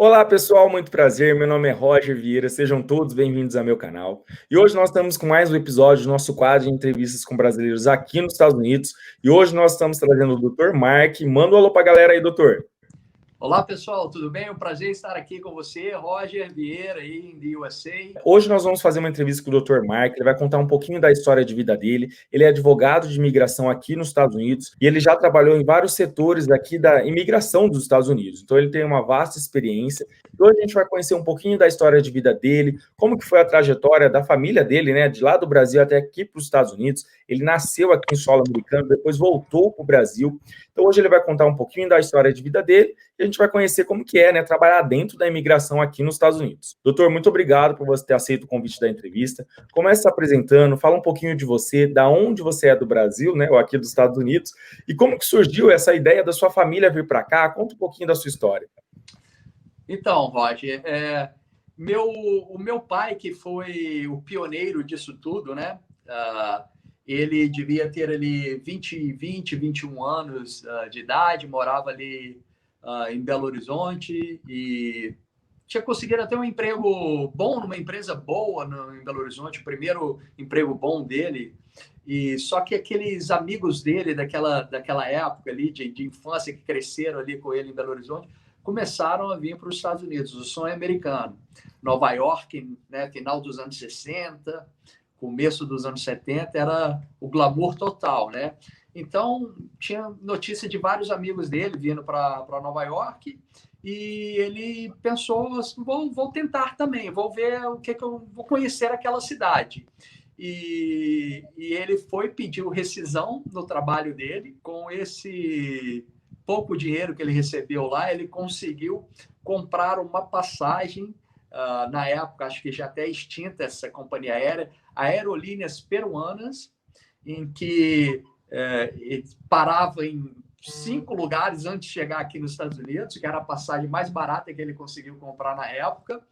Olá pessoal, muito prazer. Meu nome é Roger Vieira, sejam todos bem-vindos ao meu canal. E hoje nós estamos com mais um episódio do nosso quadro de entrevistas com brasileiros aqui nos Estados Unidos. E hoje nós estamos trazendo o Dr. Mark. Manda um alô para a galera aí, doutor. Olá pessoal, tudo bem? É um prazer estar aqui com você, Roger Vieira, aí em USA. Hoje nós vamos fazer uma entrevista com o Dr. Mark. Ele vai contar um pouquinho da história de vida dele. Ele é advogado de imigração aqui nos Estados Unidos e ele já trabalhou em vários setores aqui da imigração dos Estados Unidos. Então ele tem uma vasta experiência. E hoje a gente vai conhecer um pouquinho da história de vida dele, como que foi a trajetória da família dele, né, de lá do Brasil até aqui para os Estados Unidos. Ele nasceu aqui em solo americano, depois voltou para o Brasil. Então hoje ele vai contar um pouquinho da história de vida dele e a gente vai conhecer como que é, né, trabalhar dentro da imigração aqui nos Estados Unidos. Doutor, muito obrigado por você ter aceito o convite da entrevista. Comece se apresentando, fala um pouquinho de você, da onde você é do Brasil, né, ou aqui dos Estados Unidos, e como que surgiu essa ideia da sua família vir para cá. Conta um pouquinho da sua história. Então, Roger, o meu pai, que foi o pioneiro disso tudo, né? Ele devia ter ali 21 anos de idade, morava ali em Belo Horizonte e tinha conseguido até um emprego bom numa empresa boa em Belo Horizonte, o primeiro emprego bom dele. E só que aqueles amigos dele daquela época ali de infância que cresceram ali com ele em Belo Horizonte começaram a vir para os Estados Unidos, o sonho americano. Nova York, né, final dos anos 60, começo dos anos 70, era o glamour total, né? Então, tinha notícia de vários amigos dele vindo para Nova York e ele pensou, vou tentar também, vou ver o que eu vou conhecer aquela cidade. E ele foi pedir rescisão no trabalho dele. Com esse pouco dinheiro que ele recebeu lá, ele conseguiu comprar uma passagem, na época, acho que já até extinta essa companhia aérea, Aerolíneas Peruanas, em que parava em 5 lugares antes de chegar aqui nos Estados Unidos, que era a passagem mais barata que ele conseguiu comprar na época.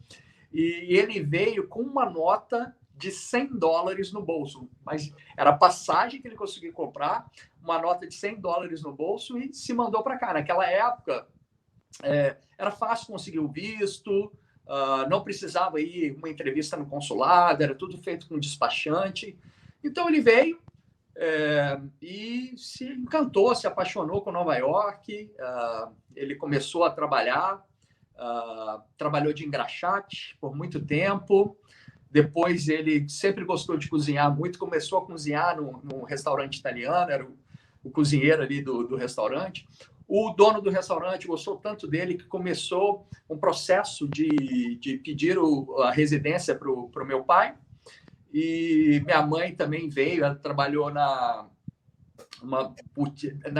E ele veio com uma nota de $100 no bolso, mas era a passagem que ele conseguiu comprar, uma nota de $100 no bolso e se mandou para cá. Naquela época, era fácil conseguir o visto, não precisava ir uma entrevista no consulado, era tudo feito com despachante. Então ele veio e se encantou, se apaixonou com Nova York. Ele começou a trabalhar, trabalhou de engraxate por muito tempo. Depois ele sempre gostou de cozinhar muito, começou a cozinhar num restaurante italiano, era o cozinheiro ali do restaurante. O dono do restaurante gostou tanto dele que começou um processo de pedir a residência para o meu pai. E minha mãe também veio, ela trabalhou na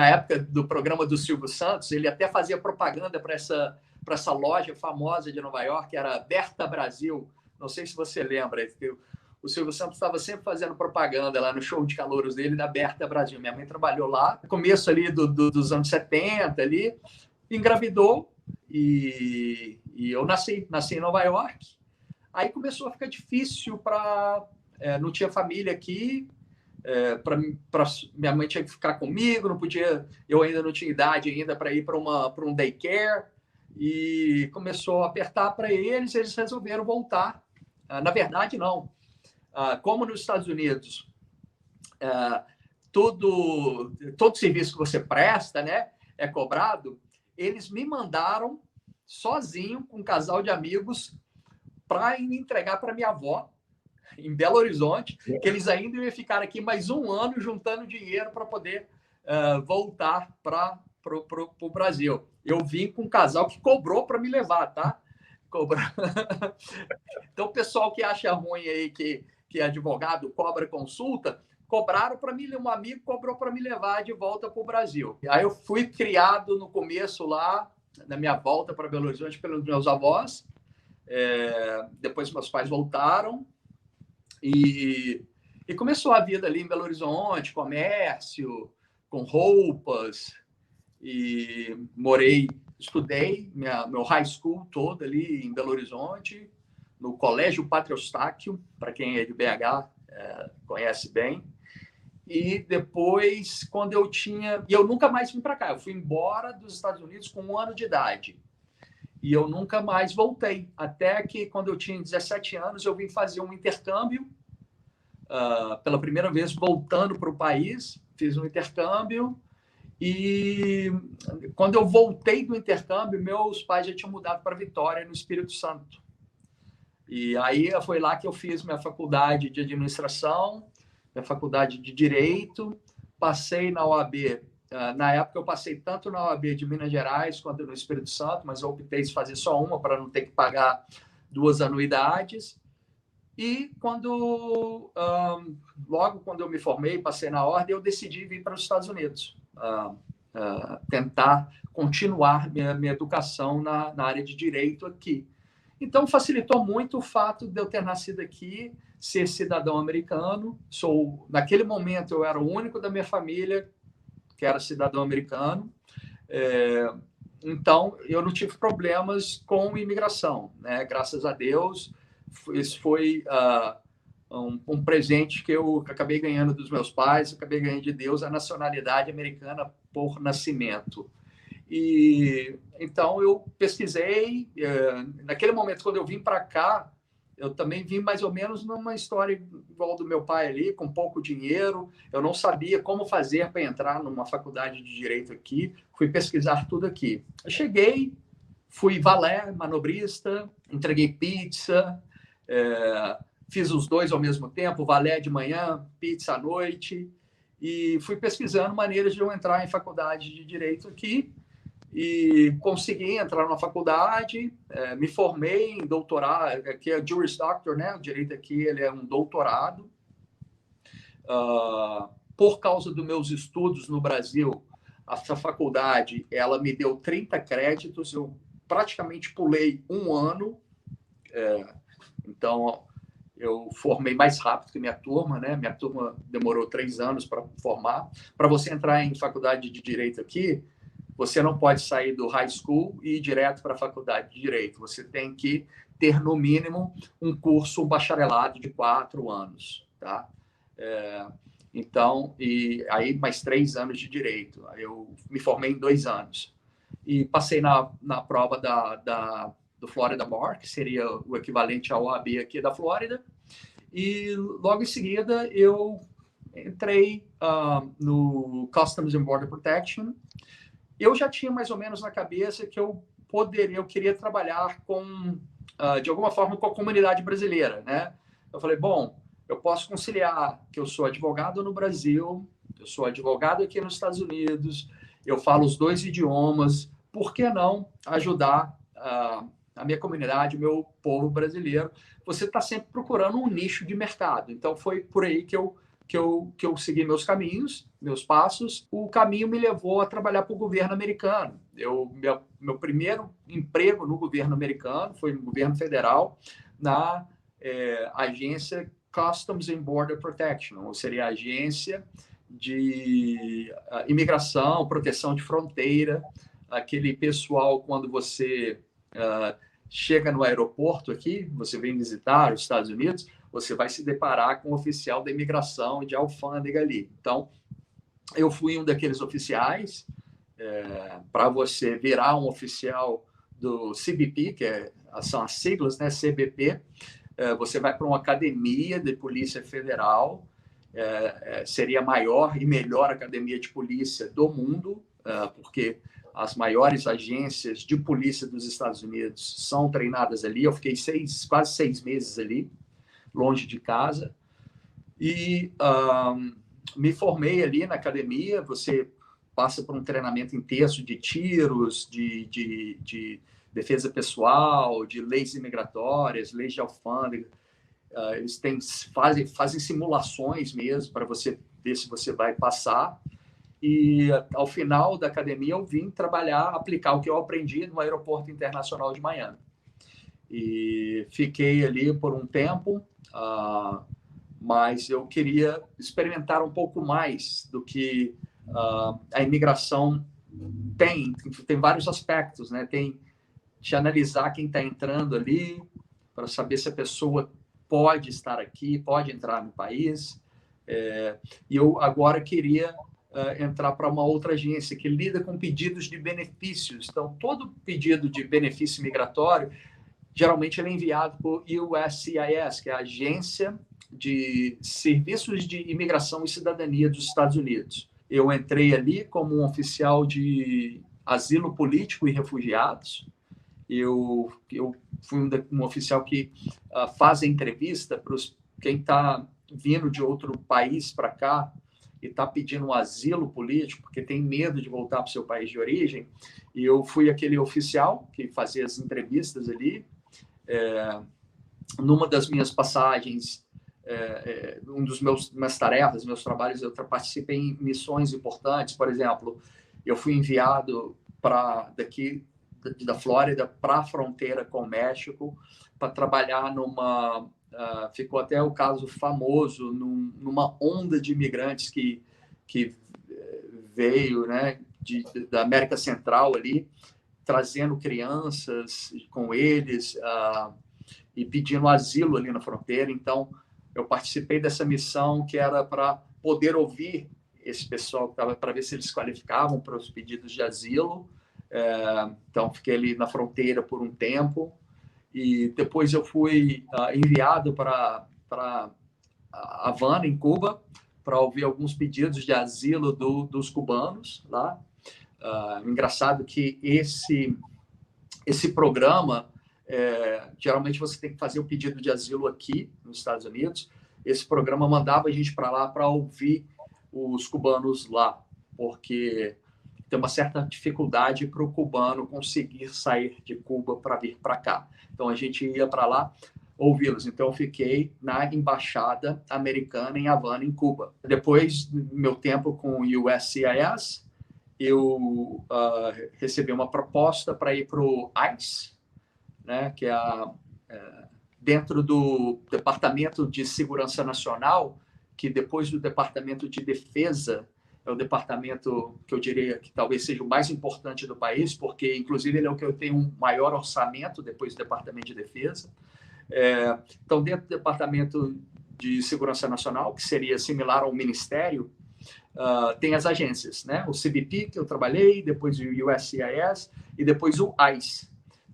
época do programa do Silvio Santos, ele até fazia propaganda para essa loja famosa de Nova York, que era Berta Brasil. Não sei se você lembra, o Silvio Santos estava sempre fazendo propaganda lá no show de calouros dele da Berta Brasil. Minha mãe trabalhou lá, no começo ali dos anos 70, ali, engravidou e eu nasci em Nova York. Aí começou a ficar difícil não tinha família aqui, minha mãe tinha que ficar comigo, não podia, eu ainda não tinha idade ainda para ir para um daycare, e começou a apertar para eles resolveram voltar. Na verdade, não. Como nos Estados Unidos, todo serviço que você presta, né, é cobrado, eles me mandaram sozinho, com um casal de amigos, para me entregar para minha avó, em Belo Horizonte, que eles ainda iam ficar aqui mais um ano juntando dinheiro para poder voltar para o Brasil. Eu vim com um casal que cobrou para me levar, tá? Cobrou. Então, o pessoal que acha ruim aí que advogado cobra consulta, cobraram para mim, um amigo cobrou para me levar de volta para o Brasil. Aí eu fui criado no começo lá, na minha volta para Belo Horizonte, pelos meus avós. Depois meus pais voltaram e começou a vida ali em Belo Horizonte, comércio, com roupas, e estudei meu high school todo ali em Belo Horizonte, no Colégio Pátrio Eustáquio, para quem é de BH conhece bem. E depois, quando eu nunca mais vim para cá, eu fui embora dos Estados Unidos com 1 ano de idade. E eu nunca mais voltei. Até que, quando eu tinha 17 anos, eu vim fazer um intercâmbio. Pela primeira vez, voltando para o país, fiz um intercâmbio. E quando eu voltei do intercâmbio, meus pais já tinham mudado para Vitória, no Espírito Santo. E aí foi lá que eu fiz minha faculdade de administração, minha faculdade de direito, passei na OAB. Na época eu passei tanto na OAB de Minas Gerais quanto no Espírito Santo, mas eu optei em fazer só uma para não ter que pagar 2 anuidades. E logo quando eu me formei, passei na ordem, eu decidi vir para os Estados Unidos, tentar continuar minha educação na área de direito aqui. Então, facilitou muito o fato de eu ter nascido aqui, ser cidadão americano. Naquele momento, eu era o único da minha família que era cidadão americano. Então, eu não tive problemas com imigração, né? Graças a Deus, isso foi um presente que eu acabei ganhando dos meus pais, acabei ganhando de Deus a nacionalidade americana por nascimento. E então eu pesquisei. Naquele momento, quando eu vim para cá, eu também vim mais ou menos numa história igual do meu pai ali, com pouco dinheiro. Eu não sabia como fazer para entrar numa faculdade de direito aqui. Fui pesquisar tudo aqui. Eu cheguei, fui valet, manobrista, entreguei pizza, fiz os dois ao mesmo tempo, valet de manhã, pizza à noite, e fui pesquisando maneiras de eu entrar em faculdade de direito aqui. E consegui entrar na faculdade, me formei em doutorado, que é Juris Doctor, né? O direito aqui ele é um doutorado. Por causa dos meus estudos no Brasil, essa faculdade ela me deu 30 créditos, eu praticamente pulei um ano, então eu formei mais rápido que minha turma, né? Minha turma demorou 3 anos para formar. Para você entrar em faculdade de direito aqui, você não pode sair do high school e ir direto para a faculdade de direito. Você tem que ter, no mínimo, um curso, um bacharelado de 4 anos, tá? Então, e aí mais 3 anos de direito. Eu me formei em 2 anos. E passei na prova do Florida Bar, que seria o equivalente ao OAB aqui da Flórida. E logo em seguida eu entrei no Customs and Border Protection. Eu já tinha mais ou menos na cabeça que eu queria trabalhar de alguma forma com a comunidade brasileira, né? Eu falei, bom, eu posso conciliar que eu sou advogado no Brasil, eu sou advogado aqui nos Estados Unidos, eu falo os 2 idiomas, por que não ajudar a minha comunidade, o meu povo brasileiro? Você está sempre procurando um nicho de mercado. Então, foi por aí que eu segui meus caminhos, meus passos. O caminho me levou a trabalhar para o governo americano. Meu primeiro emprego no governo americano foi no governo federal, na agência Customs and Border Protection, ou seria a agência de imigração, proteção de fronteira, aquele pessoal, quando você chega no aeroporto aqui, você vem visitar os Estados Unidos, você vai se deparar com um oficial da imigração e de alfândega ali. Então, eu fui um daqueles oficiais. Para você virar um oficial do CBP, que são as siglas, né, CBP, você vai para uma academia de polícia federal, seria a maior e melhor academia de polícia do mundo, porque as maiores agências de polícia dos Estados Unidos são treinadas ali. Eu fiquei quase 6 meses ali, longe de casa, e me formei ali na academia. Você passa por um treinamento intenso de tiros, de defesa pessoal, de leis imigratórias, leis de alfândega. Eles fazem simulações mesmo para você ver se você vai passar. E ao final da academia eu vim aplicar o que eu aprendi no Aeroporto Internacional de Miami. E fiquei ali por um tempo, mas eu queria experimentar um pouco mais do que a imigração tem vários aspectos, né? Tem de analisar quem está entrando ali, para saber se a pessoa pode estar aqui, pode entrar no país. E eu agora queria entrar para uma outra agência que lida com pedidos de benefícios. Então, todo pedido de benefício migratório, geralmente ele é enviado por USCIS, que é a Agência de Serviços de Imigração e Cidadania dos Estados Unidos. Eu entrei ali como um oficial de asilo político e refugiados. Eu fui um oficial que faz a entrevista para quem está vindo de outro país para cá e está pedindo um asilo político, porque tem medo de voltar para o seu país de origem. E eu fui aquele oficial que fazia as entrevistas ali. Numa das minhas passagens, um dos minhas tarefas, meus trabalhos, eu participei em missões importantes. Por exemplo, eu fui enviado daqui da Flórida para a fronteira com o México para trabalhar ficou até o caso famoso, numa onda de imigrantes que veio, né, da América Central ali, trazendo crianças com eles e pedindo asilo ali na fronteira. Então, eu participei dessa missão que era para poder ouvir esse pessoal, para ver se eles qualificavam para os pedidos de asilo. Então, fiquei ali na fronteira por um tempo. E depois eu fui enviado para Havana, em Cuba, para ouvir alguns pedidos de asilo dos cubanos lá. Engraçado que esse programa, geralmente você tem que fazer o pedido de asilo aqui nos Estados Unidos. Esse programa mandava a gente para lá para ouvir os cubanos lá, porque tem uma certa dificuldade para o cubano conseguir sair de Cuba para vir para cá. Então, a gente ia para lá ouvi-los. Então, eu fiquei na Embaixada Americana em Havana, em Cuba. Depois do meu tempo com o USCIS, eu recebi uma proposta para ir para o ICE, né, que é dentro do Departamento de Segurança Nacional, que depois do Departamento de Defesa, é o departamento que eu diria que talvez seja o mais importante do país, porque, inclusive, ele é o que eu tenho um maior orçamento depois do Departamento de Defesa. Então, dentro do Departamento de Segurança Nacional, que seria similar ao Ministério, tem as agências, né? O CBP, que eu trabalhei, depois o USCIS e depois o ICE,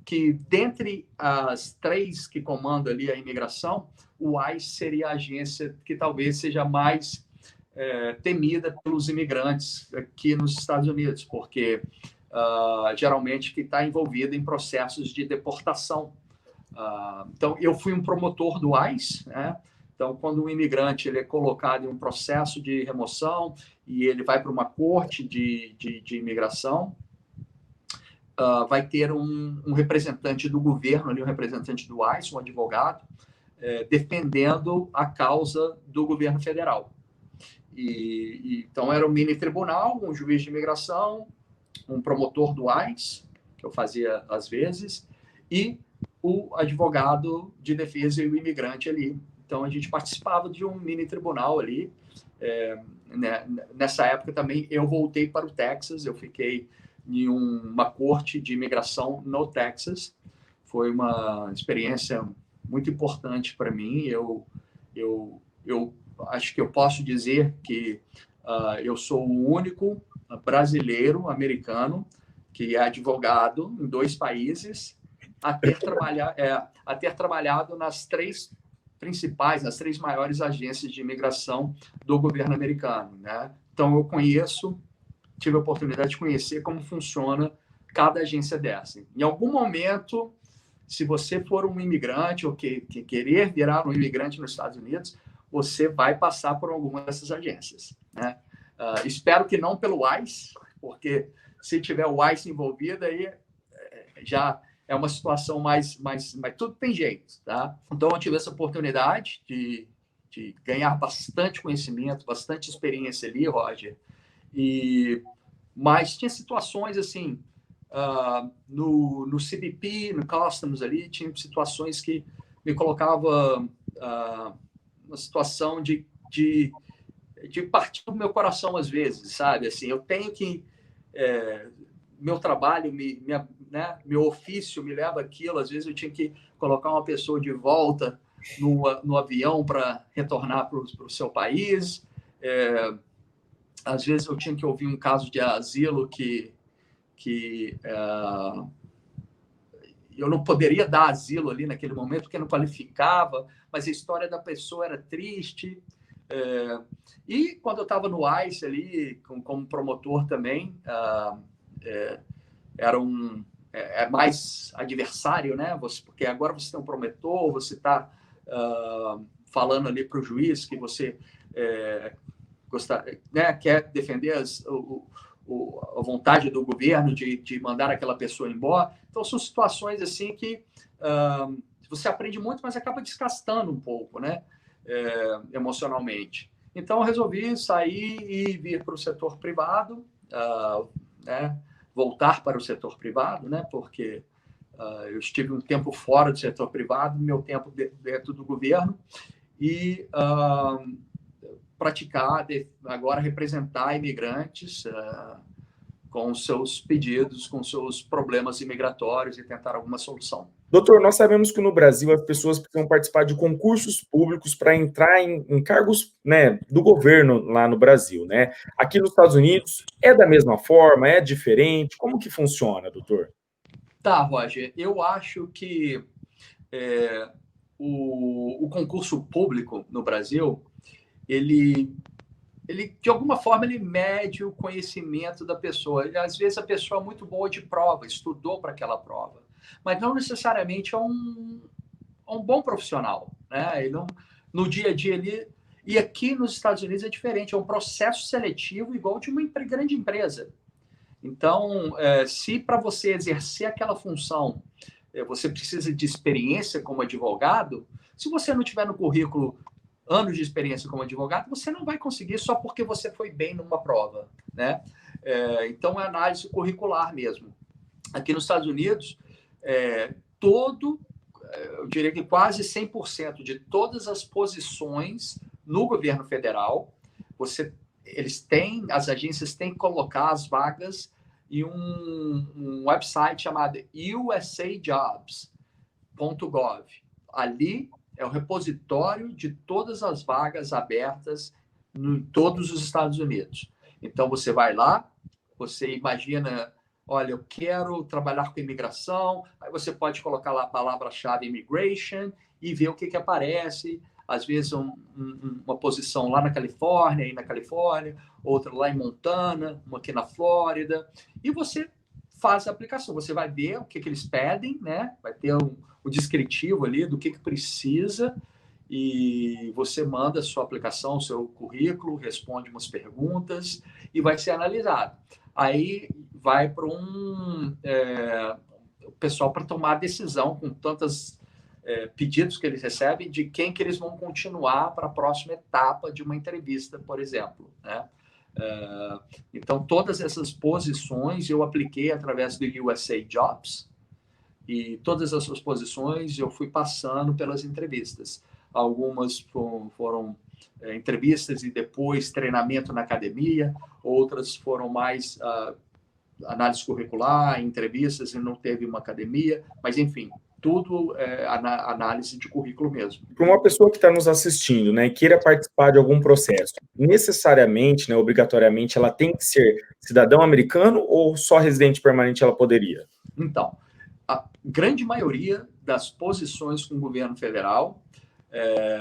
que dentre as três que comandam ali a imigração, o ICE seria a agência que talvez seja mais temida pelos imigrantes aqui nos Estados Unidos, porque geralmente que está envolvida em processos de deportação. Então, eu fui um promotor do ICE, né? Então, quando um imigrante ele é colocado em um processo de remoção e ele vai para uma corte de imigração, vai ter um representante do governo, ali, um representante do ICE, um advogado, defendendo a causa do governo federal. Então, era um mini tribunal, um juiz de imigração, um promotor do ICE, que eu fazia às vezes, e o advogado de defesa e o imigrante ali. Então, a gente participava de um mini tribunal ali. Nessa época também, eu voltei para o Texas, eu fiquei em uma corte de imigração no Texas. Foi uma experiência muito importante para mim. Eu acho que eu posso dizer que eu sou o único brasileiro americano que é advogado em 2 países a ter trabalhado nas 3 principais, nas 3 maiores agências de imigração do governo americano, né? Então, eu tive a oportunidade de conhecer como funciona cada agência dessa. Em algum momento, se você for um imigrante ou que querer virar um imigrante nos Estados Unidos, você vai passar por alguma dessas agências, né? Espero que não pelo ICE, porque se tiver o ICE envolvido, aí já é uma situação mas tudo tem jeito, tá? Então, eu tive essa oportunidade de ganhar bastante conhecimento, bastante experiência ali, Roger. Mas tinha situações assim, no CBP, no Customs ali, tinha situações que me colocava uma situação de partir do meu coração às vezes, sabe? Assim, eu tenho que... meu trabalho, meu ofício me leva aquilo. Às vezes eu tinha que colocar uma pessoa de volta no avião para retornar para o seu país. às vezes eu tinha que ouvir um caso de asilo que eu não poderia dar asilo ali naquele momento porque não qualificava, mas a história da pessoa era triste. E quando eu estava no ICE ali, como promotor também, era mais adversário, né? Porque agora você tem um promotor, você está falando ali para o juiz que você quer defender a vontade do governo de mandar aquela pessoa embora. Então, são situações assim que você aprende muito, mas acaba desgastando um pouco, né? Emocionalmente. Então, eu resolvi sair e vir para o setor privado, né? Voltar para o setor privado, né? Porque eu estive um tempo fora do setor privado, meu tempo dentro do governo, e praticar, agora representar imigrantes com seus pedidos, com seus problemas imigratórios e tentar alguma solução. Doutor, nós sabemos que no Brasil as pessoas precisam participar de concursos públicos para entrar em cargos, né, do governo lá no Brasil, né? Aqui nos Estados Unidos é da mesma forma, é diferente? Como que funciona, doutor? Tá, Roger, eu acho que o concurso público no Brasil, ele de alguma forma, ele mede o conhecimento da pessoa. Às vezes, a pessoa é muito boa de prova, estudou para aquela prova, mas não necessariamente é um bom profissional. Né? Ele não, no dia a dia, e aqui nos Estados Unidos é diferente, é um processo seletivo igual de uma grande empresa. Então, se para você exercer aquela função, você precisa de experiência como advogado, se você não tiver no currículo anos de experiência como advogado, você não vai conseguir só porque você foi bem numa prova, né? Então, é análise curricular mesmo. Aqui nos Estados Unidos, eu diria que quase 100% de todas as posições no governo federal, as agências têm que colocar as vagas em um website chamado usajobs.gov. Ali é o repositório de todas as vagas abertas em todos os Estados Unidos. Então, você vai lá, você imagina, olha, eu quero trabalhar com imigração, aí você pode colocar lá a palavra-chave immigration e ver o que aparece. Às vezes, uma posição lá na Califórnia, outra lá em Montana, uma aqui na Flórida, e você faz a aplicação. Você vai ver o que eles pedem, né? Vai ter o descritivo ali do que precisa, e você manda a sua aplicação, o seu currículo, responde umas perguntas e vai ser analisado. Aí vai para o pessoal para tomar a decisão com tantos pedidos que eles recebem de quem que eles vão continuar para a próxima etapa de uma entrevista, por exemplo, né? Então, todas essas posições eu apliquei através do USA Jobs, e todas essas posições eu fui passando pelas entrevistas. Algumas foram entrevistas e depois treinamento na academia, outras foram mais análise curricular, entrevistas e não teve uma academia, mas enfim, tudo análise de currículo mesmo. Para uma pessoa que está nos assistindo, né, e queira participar de algum processo, necessariamente, né, obrigatoriamente, ela tem que ser cidadão americano ou só residente permanente ela poderia? Então, a grande maioria das posições com o governo federal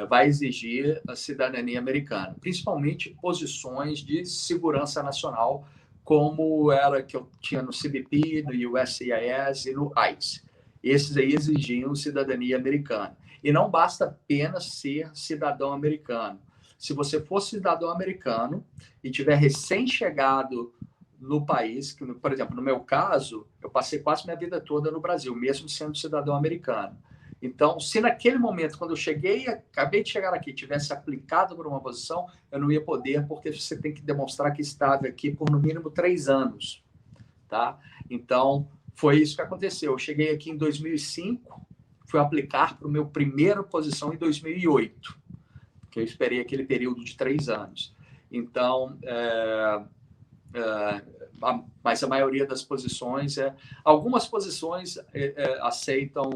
vai exigir a cidadania americana, principalmente posições de segurança nacional, como era que eu tinha no CBP, no USCIS e no ICE. Esses aí exigiam cidadania americana. E não basta apenas ser cidadão americano. Se você for cidadão americano e tiver recém-chegado no país, que, por exemplo, no meu caso, eu passei quase minha vida toda no Brasil, mesmo sendo cidadão americano. Então, se naquele momento, quando eu acabei de chegar aqui, tivesse aplicado por uma posição, eu não ia poder, porque você tem que demonstrar que estava aqui por no mínimo 3 anos, tá? Então, foi isso que aconteceu. Eu cheguei aqui em 2005, fui aplicar para a minha primeira posição em 2008, que eu esperei aquele período de 3 anos. Então, mas a maioria das posições algumas posições aceitam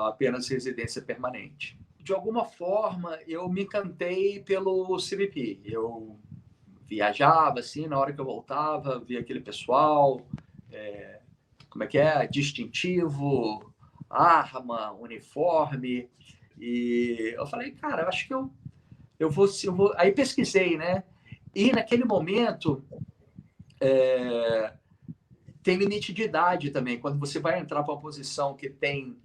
apenas residência permanente. De alguma forma, eu me encantei pelo CBP. Eu viajava, assim, na hora que eu voltava, via aquele pessoal, como é que é? Distintivo, arma, uniforme. E eu falei, cara, eu acho que eu vou. Aí pesquisei, né? E naquele momento tem limite de idade também. Quando você vai entrar para uma posição que tem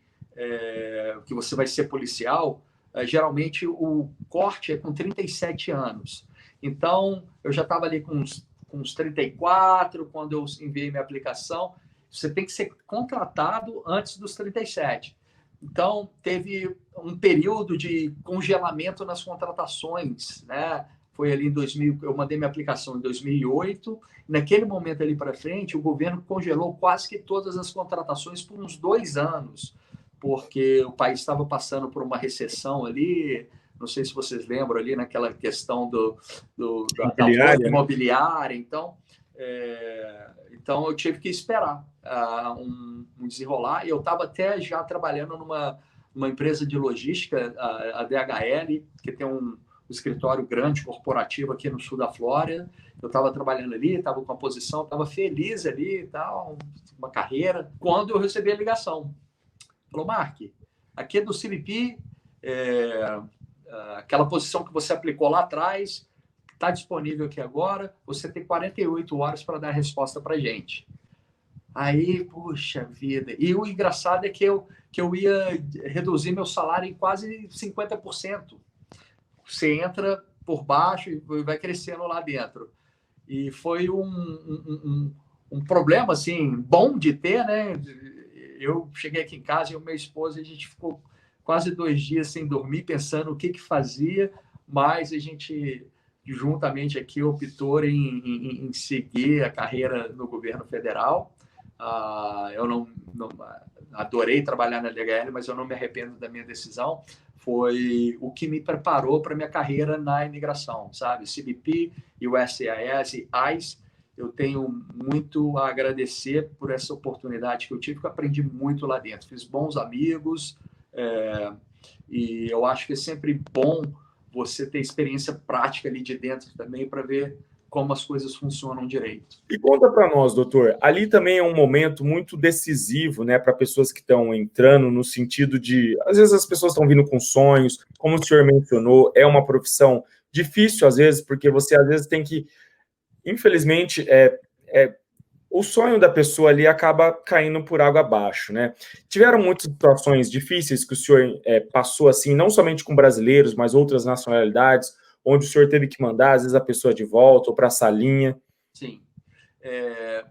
que você vai ser policial, geralmente o corte é com 37 anos. Então, eu já estava ali com uns 34 quando eu enviei minha aplicação. Você tem que ser contratado antes dos 37. Então, teve um período de congelamento nas contratações, né? Foi ali em 2000, eu mandei minha aplicação em 2008. Naquele momento ali para frente, o governo congelou quase que todas as contratações por uns 2 anos, porque o país estava passando por uma recessão ali. Não sei se vocês lembram ali naquela questão da bolha imobiliária. Então eu tive que esperar um desenrolar. E eu estava até já trabalhando numa empresa de logística, a DHL, que tem um escritório grande corporativo aqui no sul da Flórida. Eu estava trabalhando ali, estava com uma posição, estava feliz ali e tal, uma carreira, quando eu recebi a ligação. Falou, Mark, aqui é do CBP, aquela posição que você aplicou lá atrás está disponível aqui agora, você tem 48 horas para dar a resposta para a gente. Aí, puxa vida. E o engraçado é que eu ia reduzir meu salário em quase 50%. Você entra por baixo e vai crescendo lá dentro. E foi um problema, assim, bom de ter, né? Eu cheguei aqui em casa e minha esposa, a gente ficou quase 2 dias sem dormir, pensando o que fazia, mas a gente, juntamente aqui, optou em seguir a carreira no governo federal. Eu não adorei trabalhar na DHL, mas eu não me arrependo da minha decisão. Foi o que me preparou para minha carreira na imigração, sabe? CBP, USCIS, ICE. Eu tenho muito a agradecer por essa oportunidade que eu tive, que eu aprendi muito lá dentro. Fiz bons amigos, e eu acho que é sempre bom você ter experiência prática ali de dentro também para ver como as coisas funcionam direito. E conta para nós, doutor, ali também é um momento muito decisivo, né, para pessoas que estão entrando, no sentido de, às vezes as pessoas estão vindo com sonhos, como o senhor mencionou, é uma profissão difícil às vezes, porque você às vezes tem que, infelizmente, o sonho da pessoa ali acaba caindo por água abaixo, né? Tiveram muitas situações difíceis que o senhor passou, assim, não somente com brasileiros, mas outras nacionalidades, onde o senhor teve que mandar, às vezes, a pessoa de volta ou para a salinha? Sim.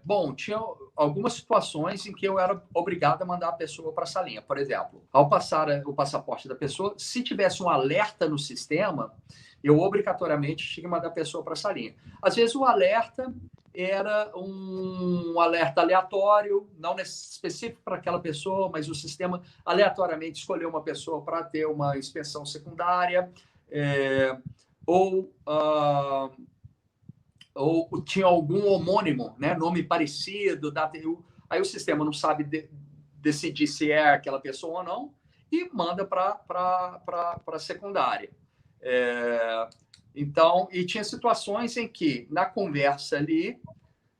Bom, tinha algumas situações em que eu era obrigado a mandar a pessoa para a salinha. Por exemplo, ao passar o passaporte da pessoa, se tivesse um alerta no sistema, eu obrigatoriamente tinha que mandar a pessoa para a salinha. Às vezes o alerta era um alerta aleatório, não específico para aquela pessoa, mas o sistema aleatoriamente escolheu uma pessoa para ter uma inspeção secundária, ou tinha algum homônimo, né, nome parecido, aí o sistema não sabe decidir se é aquela pessoa ou não e manda para a secundária. Então, e tinha situações em que, na conversa ali,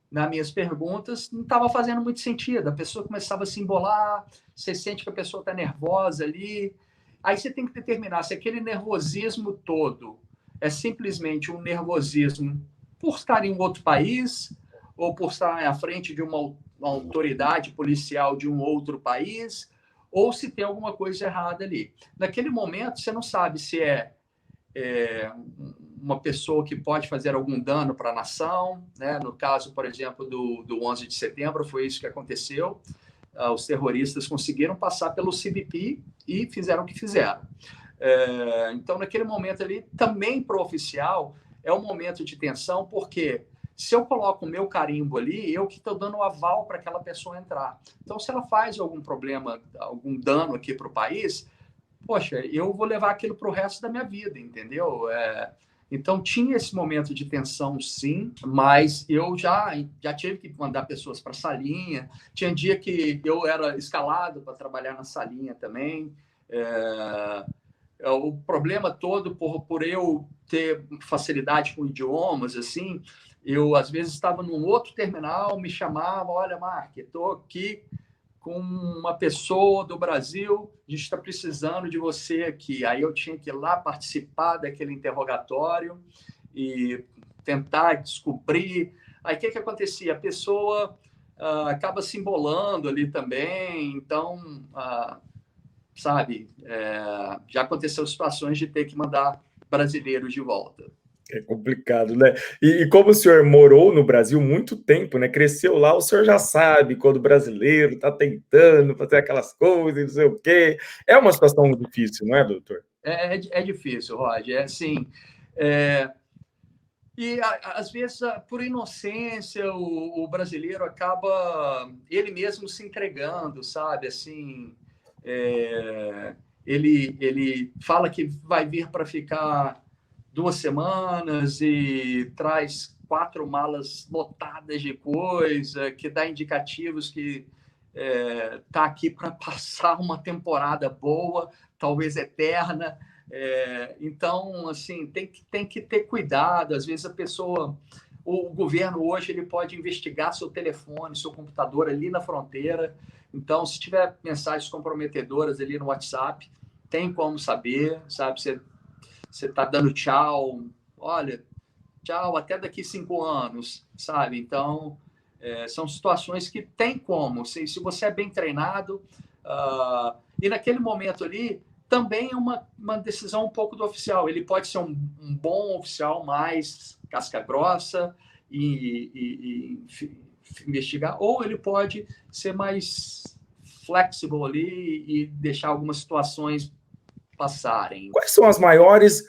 nas minhas perguntas, não estava fazendo muito sentido. A pessoa começava a se embolar, você sente que a pessoa está nervosa ali. Aí você tem que determinar se aquele nervosismo todo é simplesmente um nervosismo por estar em um outro país ou por estar à frente de uma autoridade policial de um outro país, ou se tem alguma coisa errada ali. Naquele momento, você não sabe se é uma pessoa que pode fazer algum dano para a nação, né? No caso, por exemplo, do 11 de setembro, foi isso que aconteceu. Os terroristas conseguiram passar pelo CBP e fizeram o que fizeram. Então, naquele momento ali, também para o oficial, é um momento de tensão, porque se eu coloco o meu carimbo ali, eu que estou dando o aval para aquela pessoa entrar. Então, se ela faz algum problema, algum dano aqui para o país, poxa, eu vou levar aquilo para o resto da minha vida, entendeu? Então, tinha esse momento de tensão, sim, mas eu já tive que mandar pessoas para a salinha. Tinha dia que eu era escalado para trabalhar na salinha também. O problema todo por eu ter facilidade com idiomas, assim, eu, às vezes, estava num outro terminal, me chamava, olha, Mark, estou aqui com uma pessoa do Brasil, a gente está precisando de você aqui. Aí eu tinha que ir lá participar daquele interrogatório e tentar descobrir. Aí o que acontecia? A pessoa acaba se embolando ali também, então, sabe, já aconteceu situações de ter que mandar brasileiros de volta. É complicado, né? E como o senhor morou no Brasil muito tempo, né? Cresceu lá, o senhor já sabe quando o brasileiro está tentando fazer aquelas coisas, não sei o quê. É uma situação difícil, não é, doutor? É difícil, Roger. É assim. E às vezes, por inocência, o brasileiro acaba ele mesmo se entregando, sabe? Assim, ele fala que vai vir para ficar 2 semanas e traz 4 malas lotadas de coisa, que dá indicativos que está aqui para passar uma temporada boa, talvez eterna. Então, assim, tem que ter cuidado. Às vezes a pessoa, o governo hoje, ele pode investigar seu telefone, seu computador ali na fronteira. Então, se tiver mensagens comprometedoras ali no WhatsApp, tem como saber, sabe? Você está dando tchau, olha, tchau, até daqui 5 anos, sabe? Então, são situações que tem como. Se você é bem treinado, e naquele momento ali, também é uma decisão um pouco do oficial. Ele pode ser um bom oficial, mais casca grossa e investigar, ou ele pode ser mais flexível ali e deixar algumas situações passarem. Quais são as maiores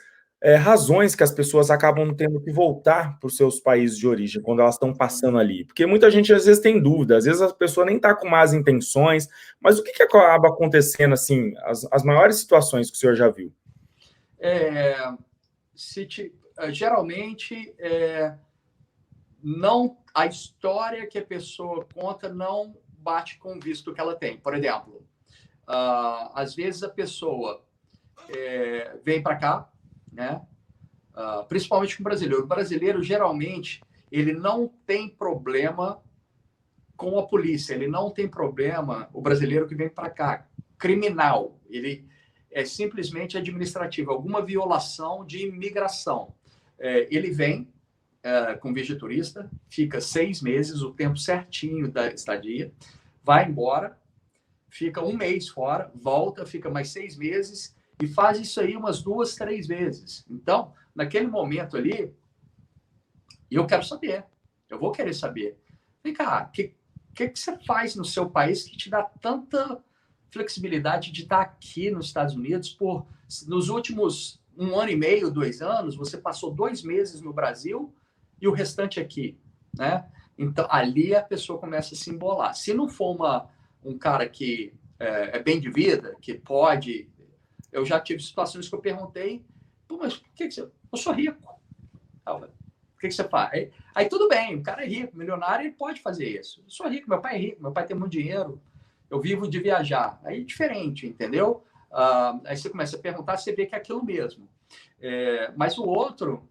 razões que as pessoas acabam tendo que voltar para os seus países de origem quando elas estão passando ali? Porque muita gente às vezes tem dúvida, às vezes a pessoa nem está com más intenções, mas o que acaba acontecendo, assim, as maiores situações que o senhor já viu? Geralmente, não, a história que a pessoa conta não bate com o visto que ela tem. Por exemplo, às vezes a pessoa vem para cá, né? Principalmente com o brasileiro. O brasileiro, geralmente, ele não tem problema com a polícia, ele não tem problema, o brasileiro que vem para cá, criminal, ele é simplesmente administrativo, alguma violação de imigração. Ele vem com visto de turista, fica 6 meses, o tempo certinho da estadia, vai embora, fica 1 mês fora, volta, fica mais 6 meses e faz isso aí umas 2, 3 vezes. Então, naquele momento ali, eu quero saber, eu vou querer saber. Vem cá, o que você faz no seu país que te dá tanta flexibilidade de estar aqui nos Estados Unidos nos últimos 1 ano e meio, 2 anos, você passou 2 meses no Brasil e o restante aqui, né? Então, ali a pessoa começa a se embolar. Se não for um cara que é bem de vida, que pode... Eu já tive situações que eu perguntei, mas por que você... Eu sou rico. O que você faz? Aí tudo bem, o cara é rico, milionário, ele pode fazer isso. Eu sou rico, meu pai é rico, meu pai tem muito dinheiro, eu vivo de viajar. Aí é diferente, entendeu? Aí você começa a perguntar, você vê que é aquilo mesmo. Mas o outro,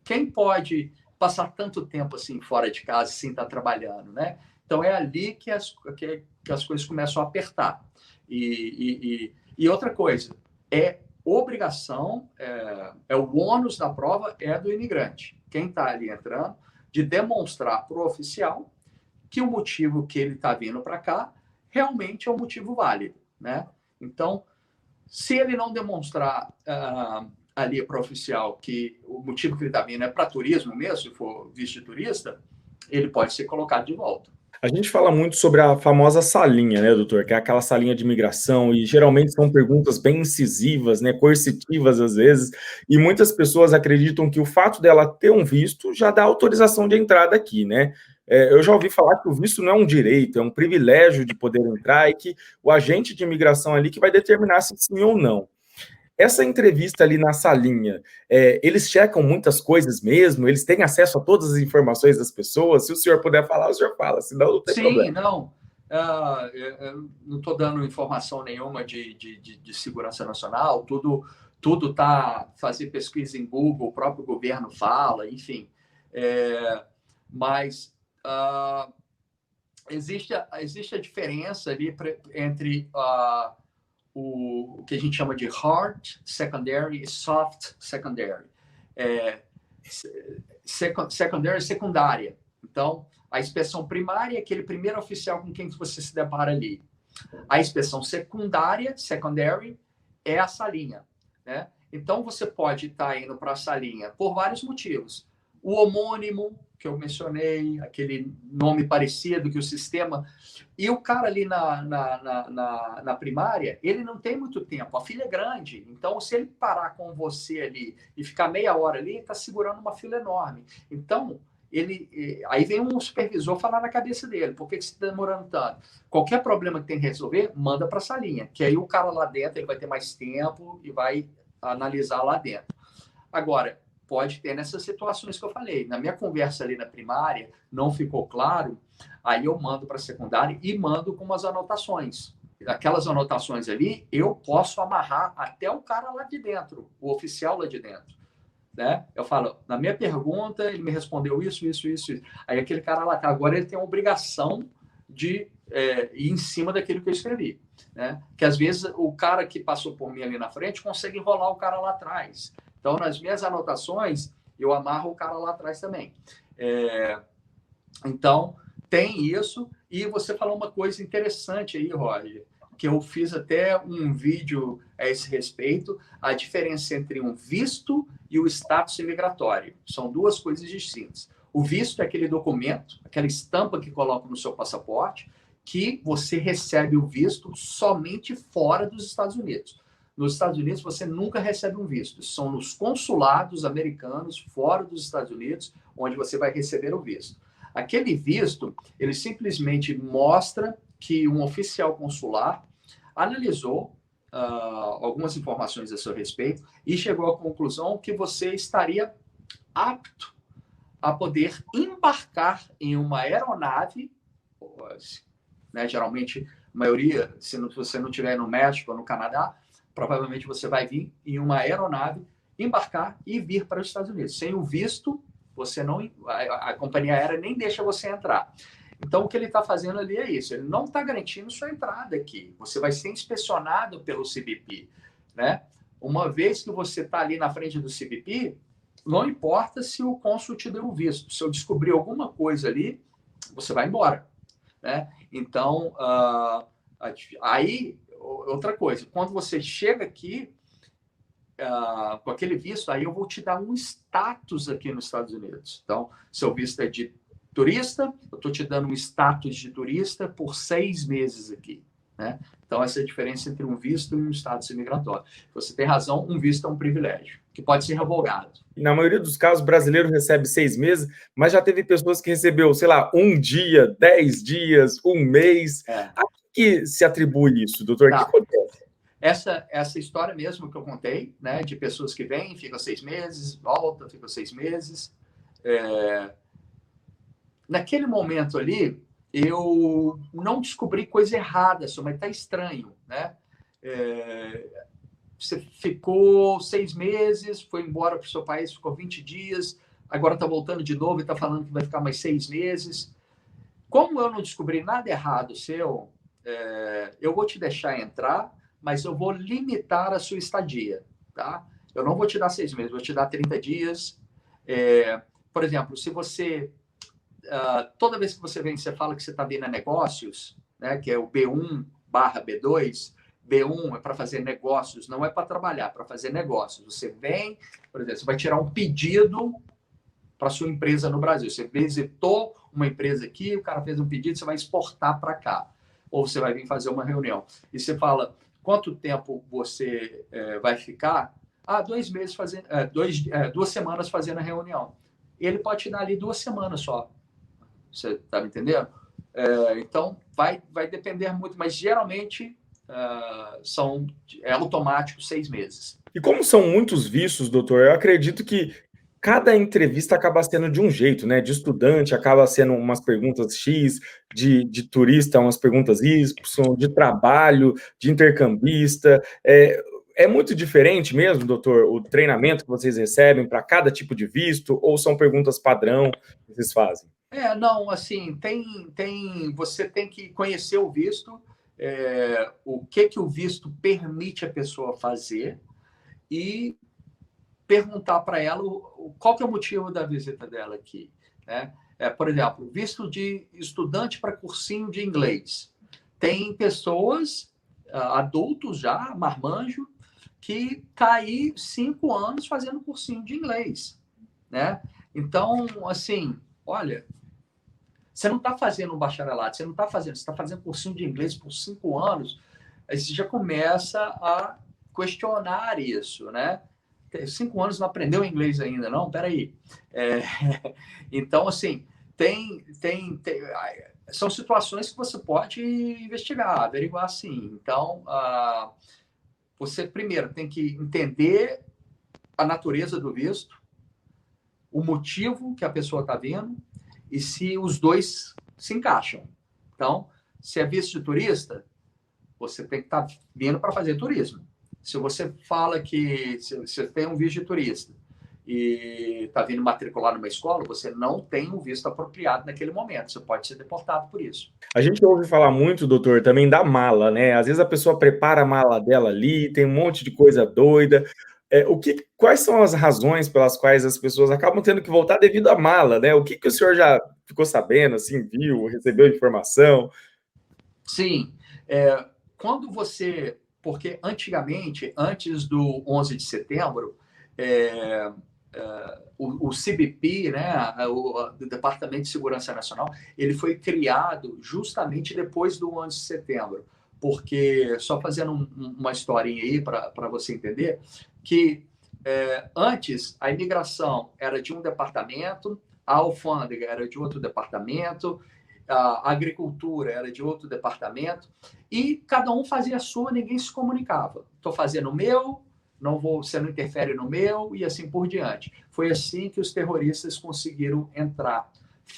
quem pode passar tanto tempo assim fora de casa sem estar trabalhando, né? Então é ali que as coisas começam a apertar. E outra coisa, obrigação, o ônus da prova é do imigrante. Quem está ali entrando, de demonstrar para o oficial que o motivo que ele está vindo para cá realmente é um motivo válido, né? Então, se ele não demonstrar ali para o oficial que o motivo que ele está vindo é para turismo mesmo, se for visto de turista, ele pode ser colocado de volta. A gente fala muito sobre a famosa salinha, né, doutor? Que é aquela salinha de imigração, e geralmente são perguntas bem incisivas, né, coercitivas às vezes, e muitas pessoas acreditam que o fato dela ter um visto já dá autorização de entrada aqui, né? Eu já ouvi falar que o visto não é um direito, é um privilégio de poder entrar e que o agente de imigração ali que vai determinar se sim ou não. Essa entrevista ali na salinha, eles checam muitas coisas mesmo? Eles têm acesso a todas as informações das pessoas? Se o senhor puder falar, o senhor fala, senão não tem problema. Sim, não. Eu não estou dando informação nenhuma de segurança nacional, tudo tudo tá fazer pesquisa em Google, o próprio governo fala, enfim. Mas existe a diferença ali entre o que a gente chama de hard secondary e soft secondary. Secundária. Então, a inspeção primária é aquele primeiro oficial com quem você se depara ali. A inspeção secundária, secondary, é a salinha, né? Então, você pode estar indo para a salinha por vários motivos. O homônimo, que eu mencionei, aquele nome parecido que o sistema... E o cara ali na primária, ele não tem muito tempo. A fila é grande. Então, se ele parar com você ali e ficar meia hora ali, ele está segurando uma fila enorme. Então, aí vem um supervisor falar na cabeça dele, por que você está demorando tanto? Qualquer problema que tem que resolver, manda para a salinha, que aí o cara lá dentro ele vai ter mais tempo e vai analisar lá dentro. Agora, pode ter nessas situações que eu falei. Na minha conversa ali na primária, não ficou claro, aí eu mando para a secundária e mando com umas anotações. Aquelas anotações ali, eu posso amarrar até o cara lá de dentro, o oficial lá de dentro. Né? Eu falo, na minha pergunta, ele me respondeu isso. Aí aquele cara lá, agora ele tem a obrigação de ir em cima daquilo que eu escrevi. Né? Que às vezes o cara que passou por mim ali na frente consegue enrolar o cara lá atrás. Então, nas minhas anotações, eu amarro o cara lá atrás também. Então, tem isso. E você falou uma coisa interessante aí, Roger, que eu fiz até um vídeo a esse respeito, a diferença entre um visto e o status imigratório. São duas coisas distintas. O visto é aquele documento, aquela estampa que coloca no seu passaporte, que você recebe o visto somente fora dos Estados Unidos. Nos Estados Unidos, você nunca recebe um visto. São nos consulados americanos, fora dos Estados Unidos, onde você vai receber o visto. Aquele visto, ele simplesmente mostra que um oficial consular analisou algumas informações a seu respeito e chegou à conclusão que você estaria apto a poder embarcar em uma aeronave, né, geralmente, a maioria, se você não estiver no México ou no Canadá, provavelmente você vai vir em uma aeronave, embarcar e vir para os Estados Unidos. Sem o visto, você não, a companhia aérea nem deixa você entrar. Então, o que ele está fazendo ali é isso. Ele não está garantindo sua entrada aqui. Você vai ser inspecionado pelo CBP, né? Uma vez que você está ali na frente do CBP, não importa se o cônsul te deu o visto. Se eu descobrir alguma coisa ali, você vai embora, né? Então, aí, outra coisa. Quando você chega aqui, com aquele visto, aí eu vou te dar um status aqui nos Estados Unidos. Então, seu visto é de turista, eu estou te dando um status de turista por 6 meses aqui, né? Então, essa é a diferença entre um visto e um status imigratório. Você tem razão, um visto é um privilégio, que pode ser revogado. Na maioria dos casos, o brasileiro recebe 6 meses, mas já teve pessoas que recebeu, sei lá, 1 dia, 10 dias, 1 mês. A que se atribui isso, doutor? O que acontece? Essa história mesmo que eu contei, né, de pessoas que vêm, ficam 6 meses, volta, ficam 6 meses. Naquele momento ali, eu não descobri coisa errada, mas está estranho, né? Você ficou 6 meses, foi embora para o seu país, ficou 20 dias, agora está voltando de novo e está falando que vai ficar mais 6 meses. Como eu não descobri nada errado seu, eu vou te deixar entrar, mas eu vou limitar a sua estadia, tá? Eu não vou te dar 6 meses, vou te dar 30 dias. Por exemplo, se você... toda vez que você vem, você fala que você está vindo a negócios, né, que é o B1/B2. B1 é para fazer negócios, não é para trabalhar, é para fazer negócios. Você vem, por exemplo, você vai tirar um pedido para sua empresa no Brasil. Você visitou uma empresa aqui, o cara fez um pedido, você vai exportar para cá. Ou você vai vir fazer uma reunião. E você fala, quanto tempo você vai ficar? 2 meses fazendo, 2 semanas fazendo a reunião. Ele pode te dar ali 2 semanas só. Você está me entendendo? Então, vai depender muito, mas geralmente é automático 6 meses. E como são muitos vistos, doutor, eu acredito que cada entrevista acaba sendo de um jeito, né? De estudante acaba sendo umas perguntas X, de turista umas perguntas Y, de trabalho, de intercambista. É muito diferente mesmo, doutor, o treinamento que vocês recebem para cada tipo de visto, ou são perguntas padrão que vocês fazem? Não, assim, você tem que conhecer o visto, o que o visto permite a pessoa fazer e perguntar para ela qual que é o motivo da visita dela aqui, né? Por exemplo, visto de estudante para cursinho de inglês. Tem pessoas, adultos já, marmanjo, que está aí 5 anos fazendo cursinho de inglês, né? Então, assim, olha, você não está fazendo um bacharelado, você está fazendo cursinho de inglês por 5 anos, aí você já começa a questionar isso, né? 5 anos não aprendeu inglês ainda, não? Peraí. Então, assim, são situações que você pode investigar, averiguar, sim. Então, você primeiro tem que entender a natureza do visto, o motivo que a pessoa está vindo e se os dois se encaixam. Então, se é visto de turista, você tem que estar vindo para fazer turismo. Se você fala que se você tem um visto de turista e está vindo matricular numa escola, você não tem um visto apropriado naquele momento. Você pode ser deportado por isso. A gente ouve falar muito, doutor, também da mala, né? Às vezes a pessoa prepara a mala dela ali, tem um monte de coisa doida. Quais são as razões pelas quais as pessoas acabam tendo que voltar devido à mala, né? O que o senhor já ficou sabendo, assim, viu, recebeu informação? Sim. Quando você... Porque antigamente, antes do 11 de setembro, o CBP, né, o Departamento de Segurança Nacional, ele foi criado justamente depois do 11 de setembro. Porque, só fazendo uma historinha aí para você entender, que antes a imigração era de um departamento, a alfândega era de outro departamento, a agricultura era de outro departamento, e cada um fazia a sua, ninguém se comunicava. Estou fazendo o meu, você não interfere no meu, e assim por diante. Foi assim que os terroristas conseguiram entrar.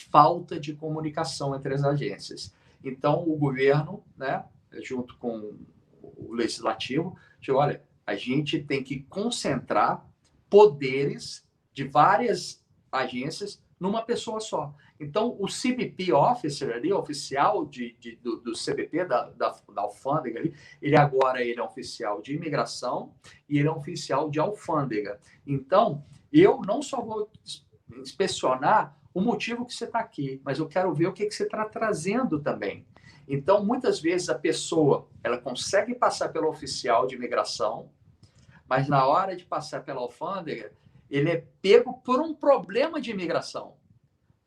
Falta de comunicação entre as agências. Então, o governo, né, junto com o legislativo, disse, olha, a gente tem que concentrar poderes de várias agências numa pessoa só. Então, o CBP Officer ali, oficial do CBP, da alfândega ali, ele é um oficial de imigração e ele é um oficial de alfândega. Então, eu não só vou inspecionar o motivo que você está aqui, mas eu quero ver o que você está trazendo também. Então, muitas vezes a pessoa, ela consegue passar pelo oficial de imigração, mas na hora de passar pela alfândega, ele é pego por um problema de imigração.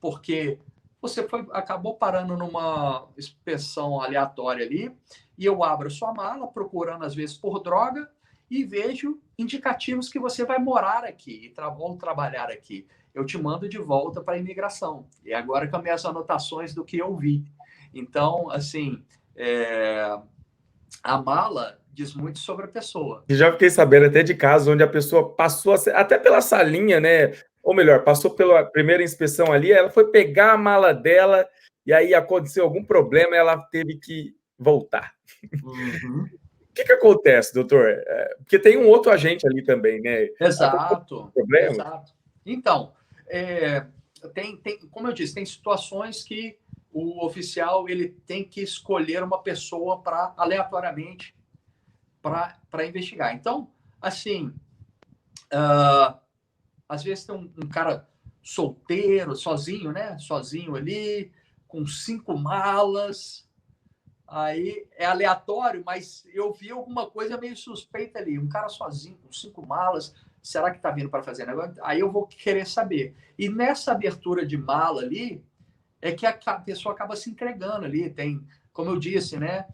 Porque você acabou parando numa inspeção aleatória ali, e eu abro a sua mala, procurando às vezes por droga, e vejo indicativos que você vai morar aqui ou trabalhar aqui. Eu te mando de volta para a imigração. E agora com as minhas anotações do que eu vi. Então, assim, a mala diz muito sobre a pessoa. E já fiquei sabendo até de casos onde a pessoa passou até pela salinha, né? Ou melhor, passou pela primeira inspeção ali, ela foi pegar a mala dela e aí aconteceu algum problema e ela teve que voltar. Uhum. O que acontece, doutor? Porque tem um outro agente ali também, né? Exato. Problema? Exato. Então, como eu disse, tem situações que o oficial ele tem que escolher uma pessoa aleatoriamente para investigar. Então, assim, às vezes tem um cara solteiro, sozinho, né? Sozinho ali, com 5 malas. Aí é aleatório, mas eu vi alguma coisa meio suspeita ali. Um cara sozinho, com 5 malas. Será que está vindo para fazer negócio? Aí eu vou querer saber. E nessa abertura de mala ali, é que a pessoa acaba se entregando ali. Tem, como eu disse, né?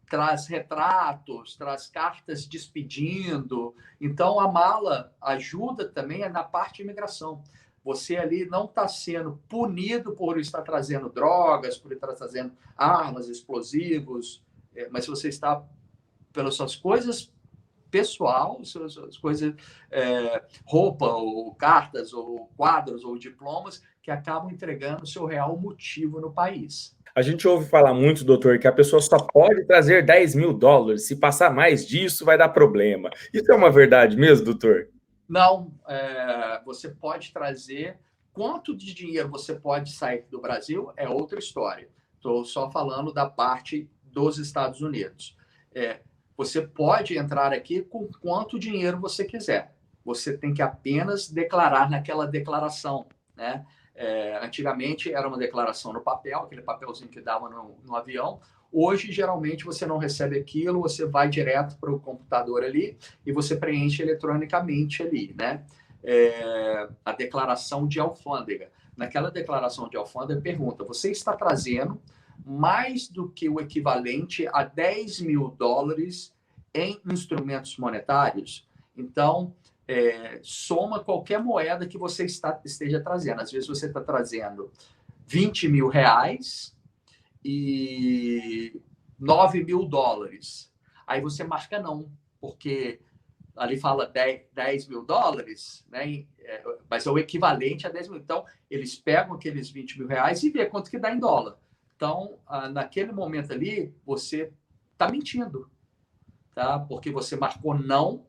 Traz retratos, traz cartas despedindo. Então, a mala ajuda também na parte de imigração. Você ali não está sendo punido por estar trazendo drogas, por estar trazendo armas, explosivos, mas você está pelas suas coisas pessoal, suas coisas, roupa, ou cartas, ou quadros, ou diplomas, que acabam entregando o seu real motivo no país. A gente ouve falar muito, doutor, que a pessoa só pode trazer $10.000. Se passar mais disso, vai dar problema. Isso é uma verdade mesmo, doutor? Não, você pode trazer. Quanto de dinheiro você pode sair do Brasil é outra história. Estou só falando da parte dos Estados Unidos. Você pode entrar aqui com quanto dinheiro você quiser. Você tem que apenas declarar naquela declaração, né? Antigamente era uma declaração no papel, aquele papelzinho que dava no avião. Hoje, geralmente, você não recebe aquilo, você vai direto para o computador ali e você preenche eletronicamente ali, né? A declaração de alfândega. Naquela declaração de alfândega, pergunta: você está trazendo mais do que o equivalente a $10.000 em instrumentos monetários? Então, soma qualquer moeda que você esteja trazendo. Às vezes você está trazendo R$20.000 e $9.000. Aí você marca não, porque ali fala $10.000, né? Mas é o equivalente a 10 mil. Então, eles pegam aqueles R$20.000 e vê quanto que dá em dólar. Então, naquele momento ali, você está mentindo, tá? Porque você marcou não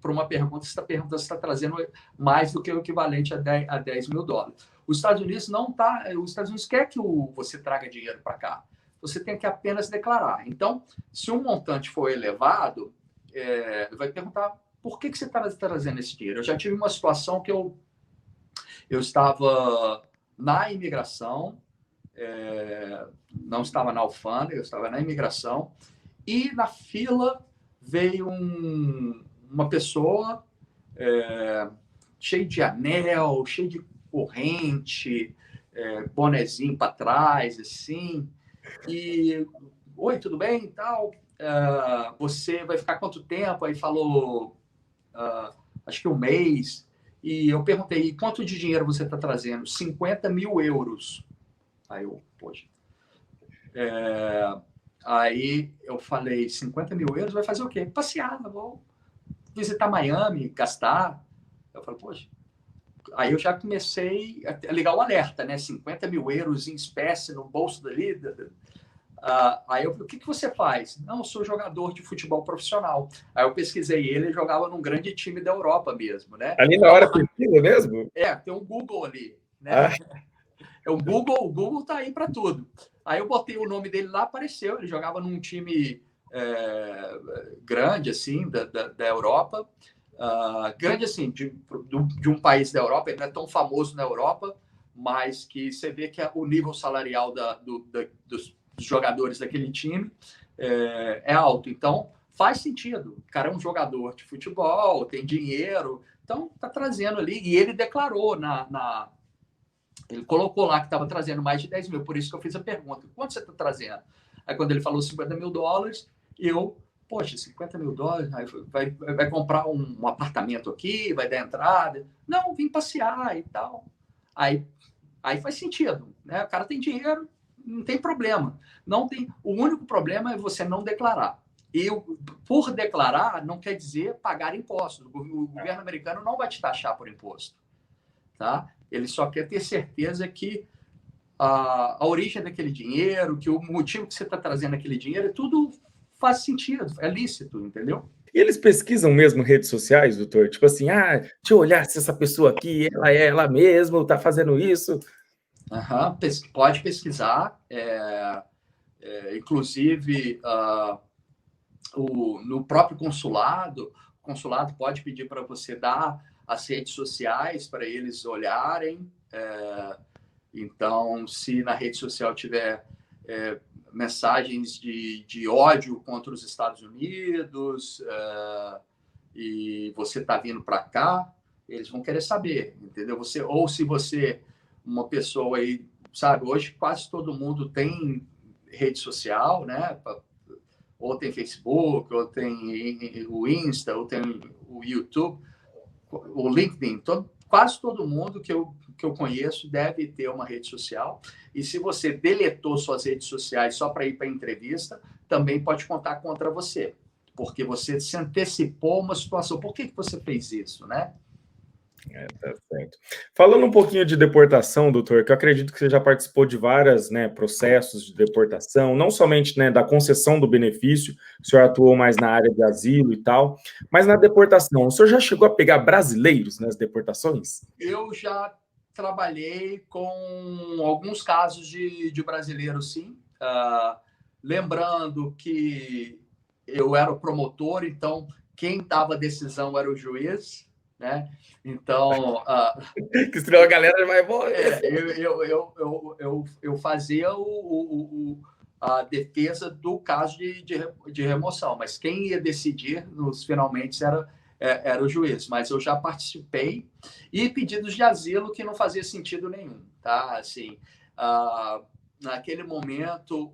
para uma pergunta, você está perguntando se está trazendo mais do que o equivalente a $10.000. Os Estados Unidos não tá, os Estados Unidos quer que você traga dinheiro para cá. Você tem que apenas declarar. Então, se um montante for elevado, vai perguntar por que você está trazendo esse dinheiro. Eu já tive uma situação que eu estava na imigração, não estava na alfândega, eu estava na imigração, e na fila veio uma pessoa cheia de anel, cheia de corrente, bonezinho para trás, assim, e oi, tudo bem e tal? Você vai ficar quanto tempo? Aí falou, acho que um mês. E eu perguntei, quanto de dinheiro você está trazendo? 50.000 euros. Aí eu, poxa. Aí eu falei, 50.000 euros vai fazer o quê? Passear, vou visitar Miami, gastar. Eu falei, poxa. Aí eu já comecei a ligar o alerta, né? 50.000 euros em espécie no bolso dali. Aí eu falei, o que você faz? Não, eu sou jogador de futebol profissional. Aí eu pesquisei ele jogava num grande time da Europa mesmo, né? Ali na hora pesquisa mesmo? Tem um Google ali, né? O Google tá aí para tudo. Aí eu botei o nome dele lá, apareceu. Ele jogava num time grande, assim, da Europa. Grande, assim, de um país da Europa. Ele não é tão famoso na Europa, mas que você vê que o nível salarial dos jogadores daquele time é alto. Então, faz sentido. O cara é um jogador de futebol, tem dinheiro, então tá trazendo ali. E ele declarou ele colocou lá que estava trazendo mais de 10 mil, por isso que eu fiz a pergunta: quanto você está trazendo? Aí quando ele falou $50.000, poxa, $50.000, aí vai comprar um apartamento aqui, vai dar entrada? Não, vim passear e tal. Aí faz sentido, né? O cara tem dinheiro, não tem problema. O único problema é você não declarar. E por declarar não quer dizer pagar impostos. O governo americano não vai te taxar por imposto, tá? Ele só quer ter certeza que a origem daquele dinheiro, que o motivo que você está trazendo aquele dinheiro, tudo faz sentido, é lícito, entendeu? E eles pesquisam mesmo redes sociais, doutor? Tipo assim, deixa eu olhar se essa pessoa aqui, ela é ela mesma, está fazendo isso. Pode pesquisar. Inclusive, no próprio consulado, o consulado pode pedir para você dar as redes sociais para eles olharem. Então, se na rede social tiver mensagens de ódio contra os Estados Unidos e você está vindo para cá, eles vão querer saber, entendeu? Ou se você, uma pessoa aí, sabe, hoje quase todo mundo tem rede social, né? Ou tem Facebook, ou tem o Insta, ou tem o YouTube, o LinkedIn. Quase todo mundo que eu conheço deve ter uma rede social. E se você deletou suas redes sociais só para ir para a entrevista, também pode contar contra você. porque você se antecipou uma situação. Por que você fez isso, né? Tá certo. Falando um pouquinho de deportação, doutor, que eu acredito que você já participou de vários, né, processos de deportação, não somente, né, da concessão do benefício, o senhor atuou mais na área de asilo e tal, mas na deportação, o senhor já chegou a pegar brasileiros nas deportações? Eu já trabalhei com alguns casos de brasileiros, sim. Lembrando que eu era o promotor, então quem dava a decisão era o juiz, né? Então, Que senão a galera vai morrer. eu fazia a defesa do caso de remoção, mas quem ia decidir nos finalmente era o juiz. Mas eu já participei e pedidos de asilo que não fazia sentido nenhum, tá? Assim, naquele momento,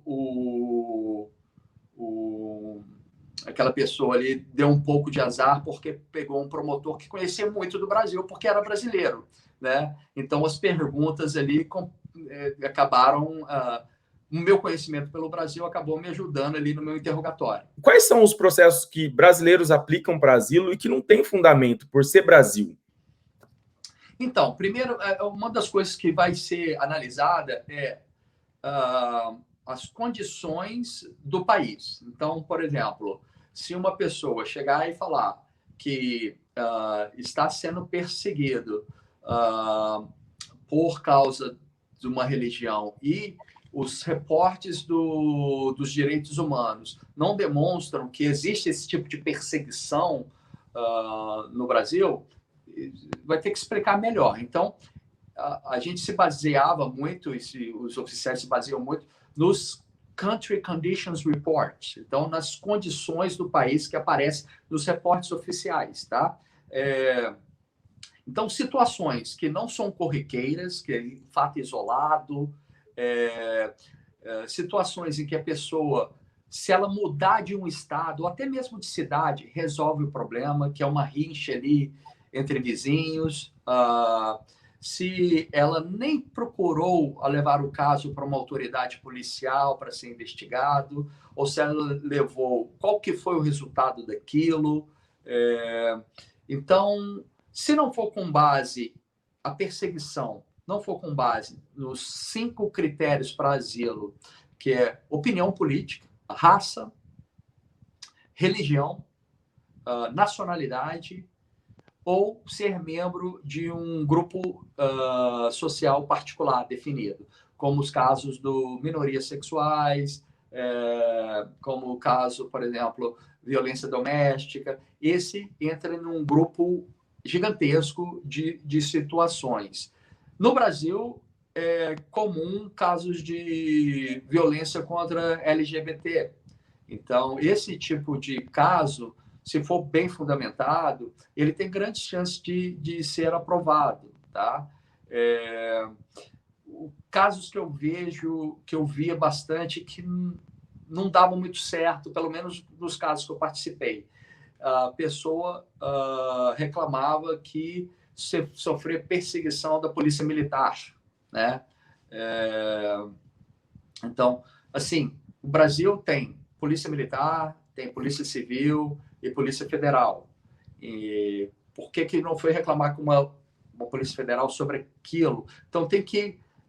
aquela pessoa ali deu um pouco de azar porque pegou um promotor que conhecia muito do Brasil, porque era brasileiro, né? Então, as perguntas ali acabaram... o meu conhecimento pelo Brasil acabou me ajudando ali no meu interrogatório. Quais são os processos que brasileiros aplicam para asilo e que não tem fundamento por ser Brasil? Então, primeiro, uma das coisas que vai ser analisada é as condições do país. Então, por exemplo, se uma pessoa chegar e falar que está sendo perseguido por causa de uma religião e os reportes dos direitos humanos não demonstram que existe esse tipo de perseguição no Brasil, vai ter que explicar melhor. Então, a gente se baseava muito, os oficiais se baseiam muito nos Country Conditions Reports, então nas condições do país que aparecem nos reportes oficiais, tá? Então, situações que não são corriqueiras, que é fato isolado, situações em que a pessoa, se ela mudar de um estado, ou até mesmo de cidade, resolve o problema, que é uma rincha ali entre vizinhos, se ela nem procurou levar o caso para uma autoridade policial para ser investigado, ou se ela levou, qual que foi o resultado daquilo. Então, se não for com base a perseguição, não for com base nos 5 critérios para asilo, que é opinião política, raça, religião, nacionalidade, ou ser membro de um grupo social particular definido, como os casos do minorias sexuais, como o caso, por exemplo, violência doméstica. Esse entra num grupo gigantesco de situações. No Brasil, é comum casos de violência contra LGBT. Então, esse tipo de caso, se for bem fundamentado, ele tem grandes chances de ser aprovado, tá? Casos que eu vejo, que eu via bastante, que não davam muito certo, pelo menos nos casos que eu participei. A pessoa reclamava que sofria perseguição da polícia militar, né? Então, assim, o Brasil tem polícia militar, tem polícia civil e polícia federal. E por que não foi reclamar com uma polícia federal sobre aquilo? Então,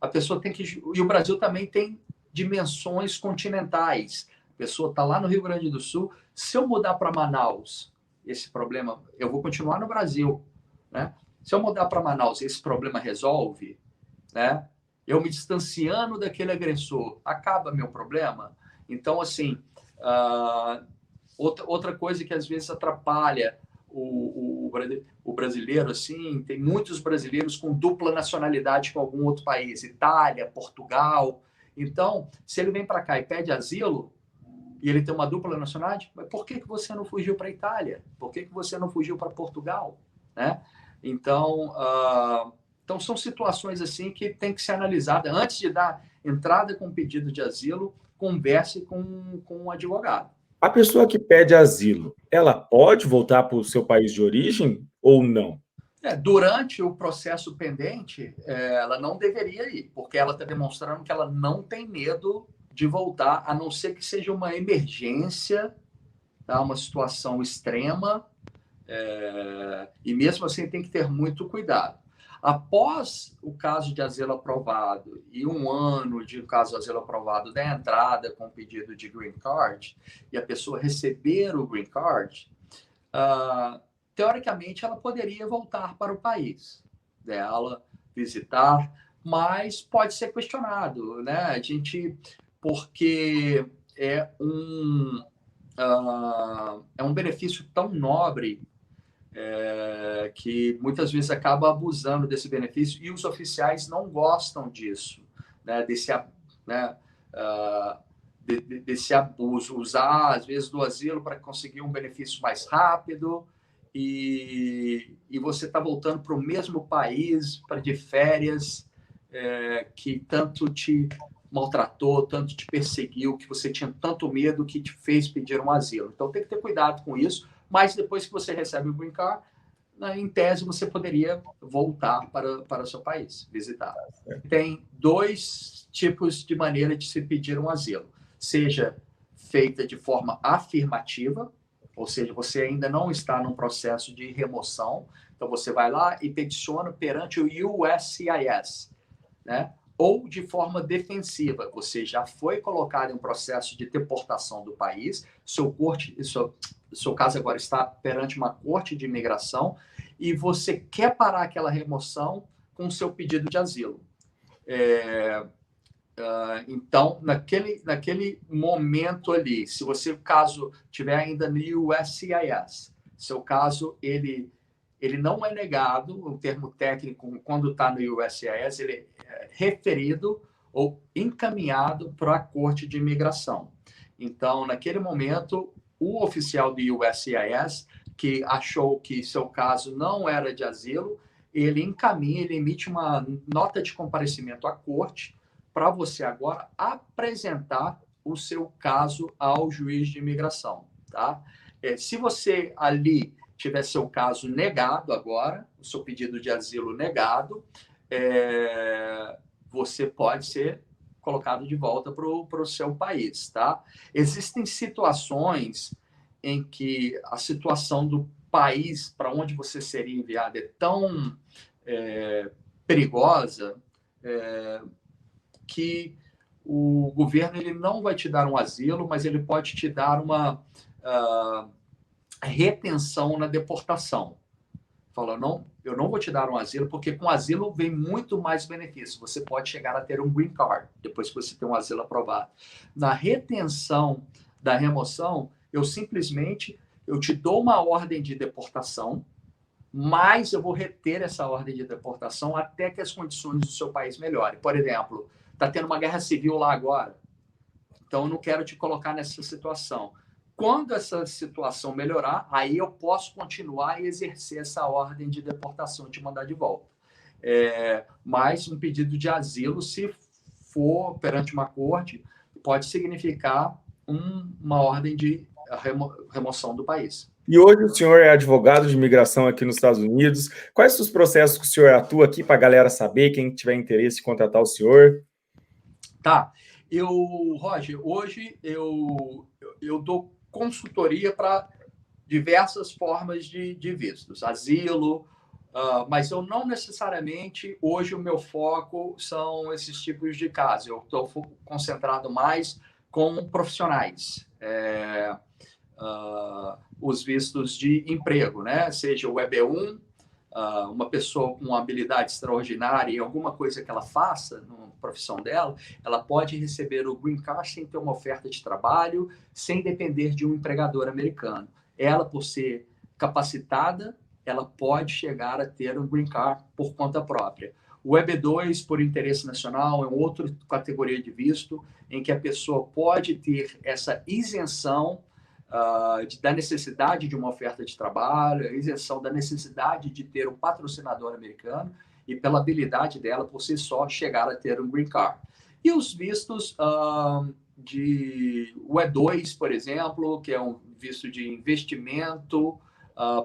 a pessoa tem que... E o Brasil também tem dimensões continentais. A pessoa está lá no Rio Grande do Sul. Se eu mudar para Manaus, esse problema, eu vou continuar no Brasil, né? Se eu mudar para Manaus, esse problema resolve, né? Eu me distanciando daquele agressor, acaba meu problema? Então, assim, outra coisa que às vezes atrapalha o brasileiro, assim, tem muitos brasileiros com dupla nacionalidade com algum outro país, Itália, Portugal. Então, se ele vem para cá e pede asilo, e ele tem uma dupla nacionalidade, mas por que você não fugiu para a Itália? Por que você não fugiu para Portugal? Né? Então, são situações assim que tem que ser analisada. Antes de dar entrada com pedido de asilo, converse com um advogado. A pessoa que pede asilo, ela pode voltar para o seu país de origem ou não? Durante o processo pendente, ela não deveria ir, porque ela está demonstrando que ela não tem medo de voltar, a não ser que seja uma emergência tá? Uma situação extrema, e mesmo assim tem que ter muito cuidado. Após o caso de asilo aprovado e 1 ano de caso de asilo aprovado da entrada com pedido de green card, e a pessoa receber o green card, teoricamente ela poderia voltar para o país dela, visitar, mas pode ser questionado, né? A gente, porque é um benefício tão nobre, que muitas vezes acaba abusando desse benefício, e os oficiais não gostam disso, né? Né? Desse abuso, usar às vezes do asilo para conseguir um benefício mais rápido, e você está voltando para o mesmo país para de férias, que tanto te maltratou, tanto te perseguiu, que você tinha tanto medo que te fez pedir um asilo. Então tem que ter cuidado com isso, mas depois que você recebe o green card, em tese você poderia voltar para o seu país, visitar. Tem 2 tipos de maneira de se pedir um asilo, seja feita de forma afirmativa, ou seja, você ainda não está num processo de remoção, então você vai lá e peticiona perante o USCIS, né? Ou de forma defensiva, você já foi colocado em um processo de deportação do país, seu caso agora está perante uma corte de imigração, e você quer parar aquela remoção com o seu pedido de asilo. Então, naquele momento ali, se você, caso tiver ainda no USCIS, seu caso, ele não é negado, o termo técnico, quando está no USCIS, ele é referido ou encaminhado para a Corte de Imigração. Então, naquele momento, o oficial do USCIS, que achou que seu caso não era de asilo, ele encaminha, ele emite uma nota de comparecimento à corte para você agora apresentar o seu caso ao juiz de imigração, tá? Se você ali tiver seu caso negado agora, o seu pedido de asilo negado, você pode ser colocado de volta para o seu país, tá? Existem situações em que a situação do país para onde você seria enviado é tão perigosa, que o governo ele não vai te dar um asilo, mas ele pode te dar uma retenção na deportação. Fala, não, eu não vou te dar um asilo, porque com asilo vem muito mais benefício. Você pode chegar a ter um green card, depois que você tem um asilo aprovado. Na retenção da remoção, eu te dou uma ordem de deportação, mas eu vou reter essa ordem de deportação até que as condições do seu país melhorem. Por exemplo, está tendo uma guerra civil lá agora, então eu não quero te colocar nessa situação. Quando essa situação melhorar, aí eu posso continuar e exercer essa ordem de deportação, te mandar de volta. Mas um pedido de asilo, se for perante uma corte, pode significar uma ordem de remoção do país. E hoje o senhor é advogado de imigração aqui nos Estados Unidos. Quais os processos que o senhor atua aqui para a galera saber, quem tiver interesse em contratar o senhor? Tá. Roger, hoje eu dou consultoria para diversas formas de vistos, asilo, mas eu não necessariamente, hoje o meu foco são esses tipos de casos. Eu estou concentrado mais com profissionais, os vistos de emprego, né? Seja o EB1, uma pessoa com uma habilidade extraordinária e alguma coisa que ela faça na profissão dela, ela pode receber o green card sem ter uma oferta de trabalho, sem depender de um empregador americano. Ela, por ser capacitada, ela pode chegar a ter um green card por conta própria. O EB2, por interesse nacional, é outra categoria de visto em que a pessoa pode ter essa isenção da necessidade de uma oferta de trabalho, a isenção da necessidade de ter um patrocinador americano e pela habilidade dela, por si só, chegar a ter um green card. E os vistos de o E2, por exemplo, que é um visto de investimento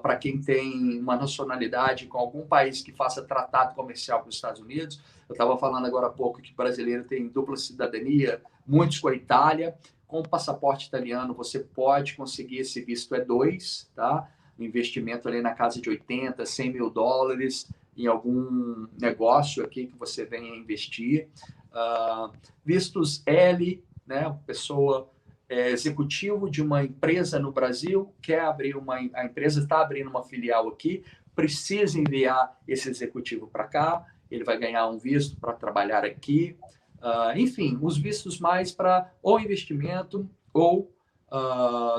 para quem tem uma nacionalidade com algum país que faça tratado comercial com os Estados Unidos. Eu estava falando agora há pouco que o brasileiro tem dupla cidadania, muitos com a Itália. Com o passaporte italiano, você pode conseguir esse visto E2, tá? Um investimento ali na casa de 80, 100 mil dólares em algum negócio aqui que você venha investir. Vistos L, né? Pessoa executivo de uma empresa no Brasil, quer abrir a empresa está abrindo uma filial aqui, precisa enviar esse executivo para cá, ele vai ganhar um visto para trabalhar aqui. Enfim, os vistos mais para ou investimento ou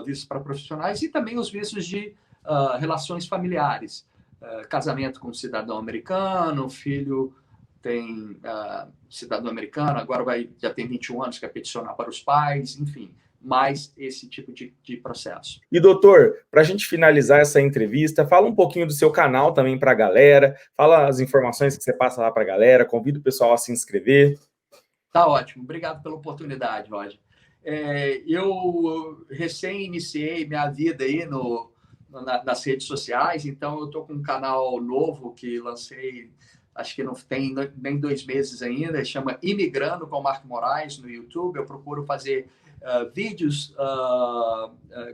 vistos para profissionais e também os vistos de relações familiares. Casamento com cidadão americano, filho tem cidadão americano, agora já tem 21 anos, quer peticionar para os pais, enfim, mais esse tipo de processo. E, doutor, para a gente finalizar essa entrevista, fala um pouquinho do seu canal também para a galera, fala as informações que você passa lá para a galera, convida o pessoal a se inscrever. Tá ótimo, obrigado pela oportunidade, Roger. Eu recém iniciei minha vida aí nas redes sociais, então eu estou com um canal novo que lancei, acho que não tem nem 2 meses ainda, chama Imigrando com Marco Moraes no YouTube. Eu procuro fazer vídeos,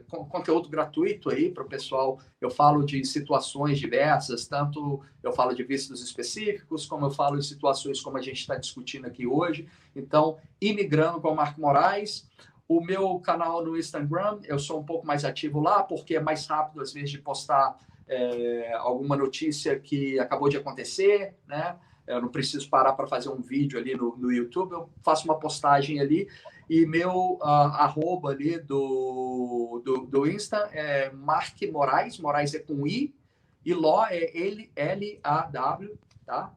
conteúdo gratuito aí para o pessoal. Eu falo de situações diversas, tanto eu falo de vistos específicos, como eu falo de situações como a gente está discutindo aqui hoje. Então, Imigrando com Marco Moraes. O meu canal no Instagram, eu sou um pouco mais ativo lá, porque é mais rápido, às vezes, de postar alguma notícia que acabou de acontecer, né? Eu não preciso parar para fazer um vídeo ali no YouTube, eu faço uma postagem ali. E meu arroba ali do Insta é Mark Moraes, Moraes é com I, e Ló é L-A-W, tá?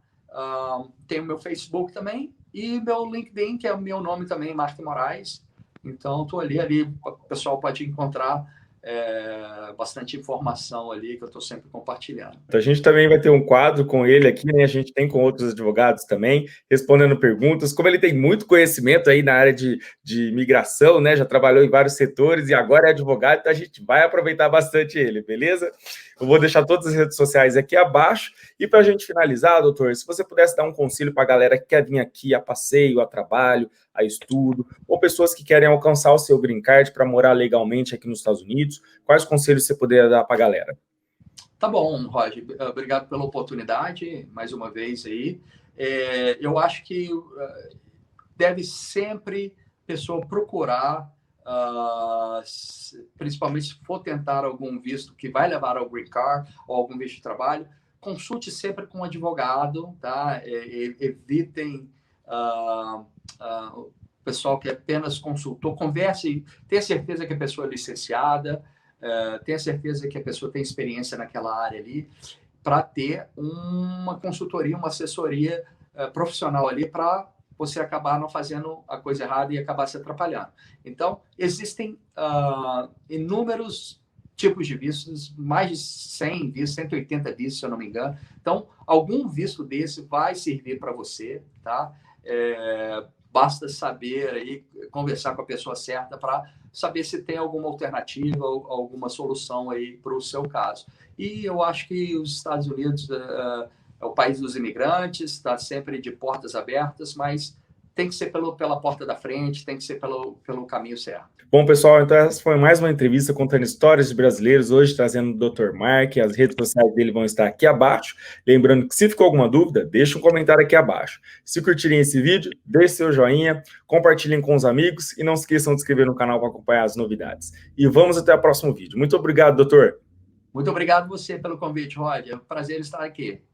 Tem o meu Facebook também, e meu LinkedIn, que é o meu nome também, Mark Moraes. Então, estou ali, o pessoal pode encontrar bastante informação ali que eu estou sempre compartilhando. Então, a gente também vai ter um quadro com ele aqui, né? A gente tem com outros advogados também, respondendo perguntas. Como ele tem muito conhecimento aí na área de imigração, né? Já trabalhou em vários setores e agora é advogado, então a gente vai aproveitar bastante ele, beleza? Eu vou deixar todas as redes sociais aqui abaixo. E para a gente finalizar, doutor, se você pudesse dar um conselho para a galera que quer vir aqui a passeio, a trabalho, a estudo, ou pessoas que querem alcançar o seu green card para morar legalmente aqui nos Estados Unidos, quais conselhos você poderia dar para a galera? Tá bom, Roger. Obrigado pela oportunidade, mais uma vez aí. Eu acho que deve sempre a pessoa procurar, principalmente se for tentar algum visto que vai levar ao green card ou algum visto de trabalho, consulte sempre com um advogado, tá? Evitem o pessoal que é apenas consultor, converse, tenha certeza que a pessoa é licenciada, tenha certeza que a pessoa tem experiência naquela área ali, para ter uma consultoria, uma assessoria profissional ali, para você acabar não fazendo a coisa errada e acabar se atrapalhando. Então, existem inúmeros tipos de vistos, mais de 100 vistos, 180 vistos, se eu não me engano. Então, algum visto desse vai servir para você, tá? Basta saber aí, conversar com a pessoa certa para saber se tem alguma alternativa ou alguma solução aí para o seu caso. E eu acho que os Estados Unidos é o país dos imigrantes, está sempre de portas abertas, mas tem que ser pela porta da frente, tem que ser pelo caminho certo. Bom, pessoal, então essa foi mais uma entrevista contando histórias de brasileiros, hoje trazendo o Dr. Mark, as redes sociais dele vão estar aqui abaixo. Lembrando que se ficou alguma dúvida, deixa um comentário aqui abaixo. Se curtirem esse vídeo, deixe seu joinha, compartilhem com os amigos e não se esqueçam de se inscrever no canal para acompanhar as novidades. E vamos até o próximo vídeo. Muito obrigado, doutor. Muito obrigado você pelo convite, Roger. É um prazer estar aqui.